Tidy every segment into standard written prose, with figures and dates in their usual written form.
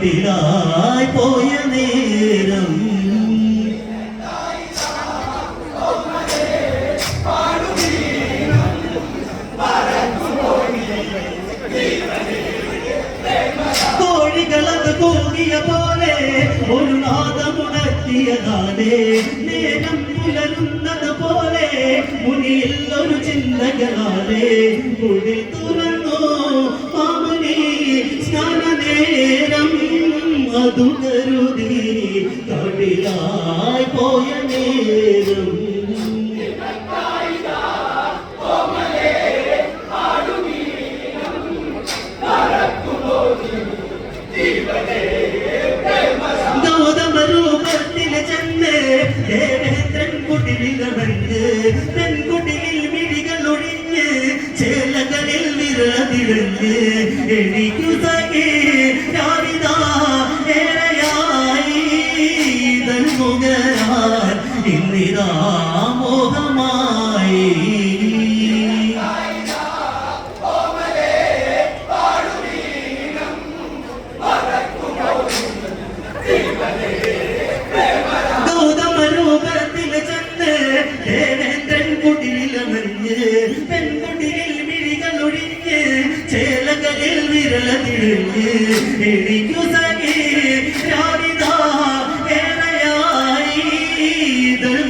കാട്ടിലായി പോയ നേരം കോഴികളത് കൂടിയ പോലെ ഒരു നാദമുണർത്തിയതാലേ നേരം പുലരുന്നത് പോലെ മുനിയിൽ ഒരു ചിന്തകളാലേ കുടി തുറന്നു മാമുനി സ്നാനനേരം അതു കരുതി കാട്ടിലായി പോയ നേരം ഗൗതമരൂപത്തിലെ ചെന്ന് ദേവേന്ദ്രൻ കുടിലിലവഞ്ഞ് പെൺകുടിലിൽ മിഴികൾ ഒഴിഞ്ഞ് ചേലകളിൽ വിരതിഴഞ്ഞ് എനിക്കു സഖി രാവിതാ ഏറെയായി മുഖരാൻ ഇന്നിതാ മോഹമായി ഗൗതമരൂപത്തിൽ ചെന്ന് ദേവേന്ദ്രൻ കുടിലിലമഞ്ഞ് പെൺകുടിലിൽ മിഴികൾ ഒഴിഞ്ഞ് ചേലകളിൽ വിരലതിഴിഞ്ഞ് എനിക്കു സഖി രാവിതാ ഏറെയായി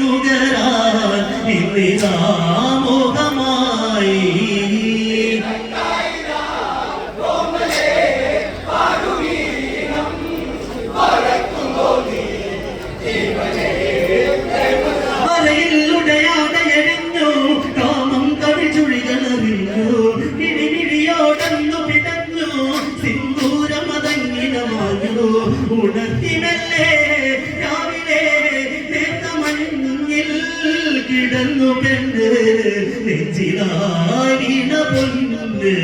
മുഖരാൻ ഇന്നിതാ മോഹമായി അരയിലുടയാടയഴിഞ്ഞു കാമം കവിചുഴികളറിഞ്ഞു മിഴിമിഴിയോടന്നു പിടഞ്ഞു സിന്ദൂരമതങ്ങിന മാഞ്ഞു ഉണർത്തിമല്ലേ രാവിലെ നേർത്തമഞ്ഞിൽ കിടന്നു പെണ്ണ് നെഞ്ചിലാരിണ പൊന്ന്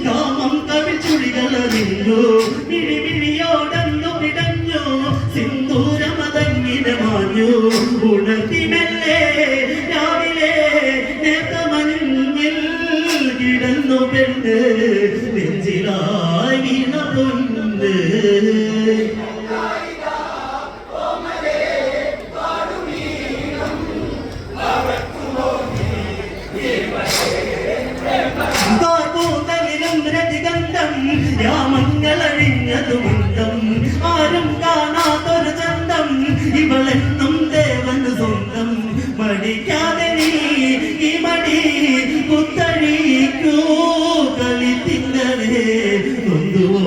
കാമം കവിചുഴികളറിഞ്ഞു മിഴിമിഴിയോടന്നു പിടഞ്ഞു സിന്ദൂരമതങ്ങിന മാഞ്ഞു ഉണർത്തിമല്ലേ രാവിലെ നേർത്തമഞ്ഞിൽ കിടന്നു പെണ്ണ് നെഞ്ചിലായി വീണ പൊന്ന് യാമങ്ങളഴിഞ്ഞതുമന്തം ആരും കാണാത്തൊരു ചന്തം ഇവളെന്നും ദേവന് സ്വന്തം മടിക്കാതെ നീ ഈ മടി കുത്തഴിക്കൂ കളിത്തിങ്ങളെ കൊണ്ടുവോ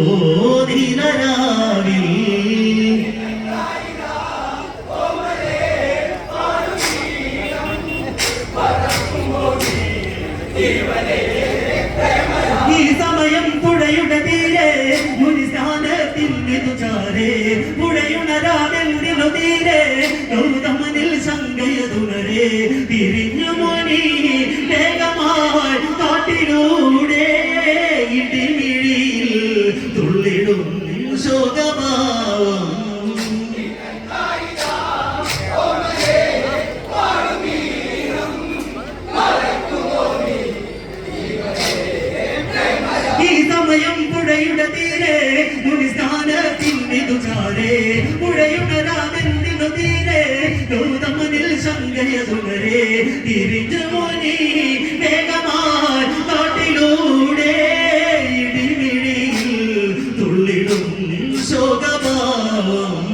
നീരാവിൽ ഈ സമയം പുഴയുടെ തീരെ മുനിസ്ഥാനത്തിന്നു ചാരേ പുഴയുണരാമെന്നിനു തീരെ ഗൗതമനിൽ ശങ്കയതുണരേ തിരിഞ്ഞു മുനി വേഗമായി കാട്ടിലൂടെ ഇടിമിഴിയിൽ തുള്ളിടും ശോകഭാവം പുഴയുടെ തീരെ മുനിസ്ഥാനത്തിന്നു ചാരേ പുഴയുണരാമെന്നിനു തീരെ ഗൗതമനിൽ ശങ്കയതുണരേ തിരിഞ്ഞു മുനി വേഗമായി കാട്ടിലൂടെ ഇടിമിഴിയിൽ തുള്ളിടും ശോകഭാവം